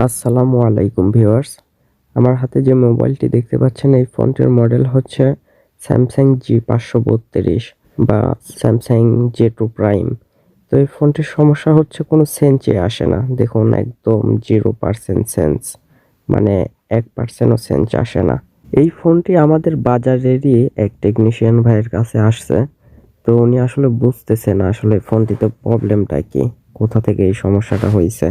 আসসালামু আলাইকুম ভিউয়ার্স, আমার হাতে যে মোবাইলটি দেখতে পাচ্ছেন এই ফোনটির মডেল হচ্ছে স্যামসাং G532 বা স্যামসাং J2 প্রাইম। তো এই ফোনটির সমস্যা হচ্ছে কোনো সেন্সই আসে না। দেখুন একদম 0% সেন্স, মানে 1%ও সেন্স আসে না। এই ফোনটি আমাদের বাজারেরই এক টেকনিশিয়ান ভাইয়ের কাছে আসছে। তো উনি আসলে বুঝতেছে না আসলে ফোনটিতে প্রবলেমটা কি, কোথা থেকে এই সমস্যাটা হয়েছে।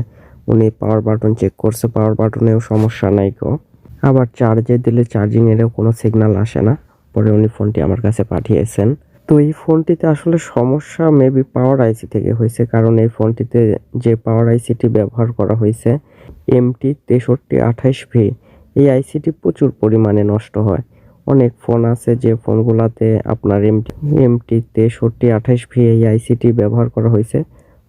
উনি পাওয়ার বাটন চেক করছে, পাওয়ার বাটনেও সমস্যা নাই গো। আবার চার্জে দিলে চার্জিং এরও কোনো সিগন্যাল আসে না। পরে উনি ফোনটি আমার কাছে পাঠিয়েছেন। তো এই ফোনটিতে আসলে সমস্যা মেবি পাওয়ার আইসি থেকে হয়েছে, কারণ এই ফোনটিতে যে পাওয়ার আইসিটি ব্যবহার করা হয়েছে MT6328V, এই আইসিটি প্রচুর পরিমাণে নষ্ট হয়। অনেক ফোন আছে যে ফোনগুলাতে আপনার MT6328V এই আইসিটি ব্যবহার করা হয়েছে,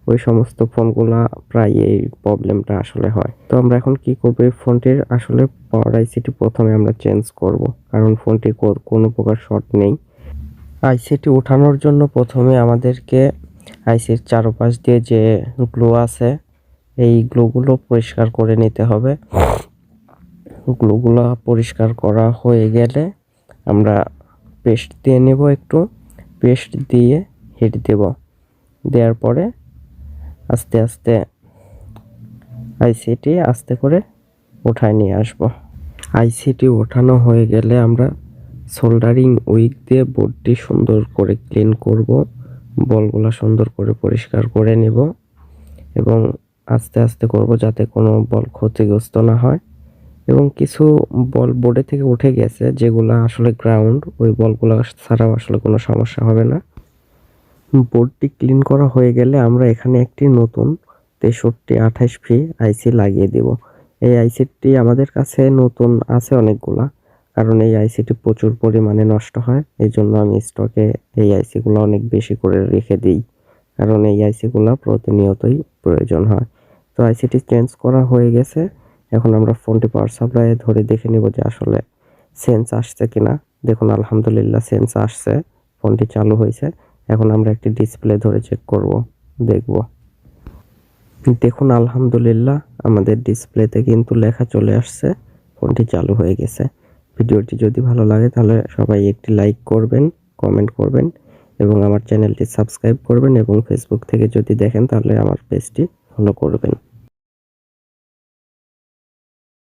ওই সমস্ত ফোনগুলা প্রায় এই প্রবলেমটা আসলে হয়। তো আমরা এখন কি করব, এই ফোনটির আসলে পাওয়ার আইসিটি প্রথমে আমরা চেঞ্জ করব, কারণ ফোনটির কোনো প্রকার শর্ট নেই। আইসিটি ওঠানোর জন্য প্রথমে আমাদেরকে আইসির চারপাশ দিয়ে যে গ্লো আছে এই গ্লোগুলো পরিষ্কার করে নিতে হবে। গ্লোগুলো পরিষ্কার করা হয়ে গেলে আমরা পেস্ট দিয়ে নেব, একটু পেস্ট দিয়ে হিট দেব। দেওয়ার পরে আস্তে আস্তে আইসিটি আস্তে করে উঠায় নিয়ে আসব। আইসিটি ওঠানো হয়ে গেলে আমরা সোল্ডারিং উইক দিয়ে বোর্ডটি সুন্দর করে ক্লিন করব, বলগুলা সুন্দর করে পরিষ্কার করে নেব এবং আস্তে আস্তে করব যাতে কোনো বল ক্ষতিগ্রস্ত না হয়। এবং কিছু বল বোর্ডে থেকে উঠে গেছে যেগুলো আসলে গ্রাউন্ড, ওই বলগুলো ছাড়াও আসলে কোনো সমস্যা হবে না। বোর্ডটি ক্লিন করা হয়ে গেলে আমরা এখানে একটি নতুন 6328V আইসি লাগিয়ে দেব। এই আইসিটি আমাদের কাছে নতুন আছে অনেকগুলা, কারণ এই আইসিটি প্রচুর পরিমাণে নষ্ট হয়। এই জন্য আমি স্টকে এই আইসিগুলো অনেক বেশি করে রেখে দিই, কারণ এই আইসিগুলো প্রতিনিয়তই প্রয়োজন হয়। তো আইসিটি চেঞ্জ করা হয়ে গেছে। এখন আমরা ফোনটি পাওয়ার সাপ্লাই ধরে দেখে নিব যে আসলে সেন্স আসছে কিনা। দেখুন আলহামদুলিল্লাহ সেন্স আসছে, ফোনটি চালু হয়েছে। এখন আমরা একটি ডিসপ্লে ধরে চেক করব, দেখব। দেখুন আলহামদুলিল্লাহ আমাদের ডিসপ্লেতে কিন্তু লেখা চলে আসছে, ফোনটি চালু হয়ে গেছে। ভিডিওটি যদি ভালো লাগে তাহলে সবাই একটি লাইক করবেন, কমেন্ট করবেন এবং আমার চ্যানেলটি সাবস্ক্রাইব করবেন, এবং ফেসবুক থেকে যদি দেখেন তাহলে আমার পেজটি ফলো করবেন।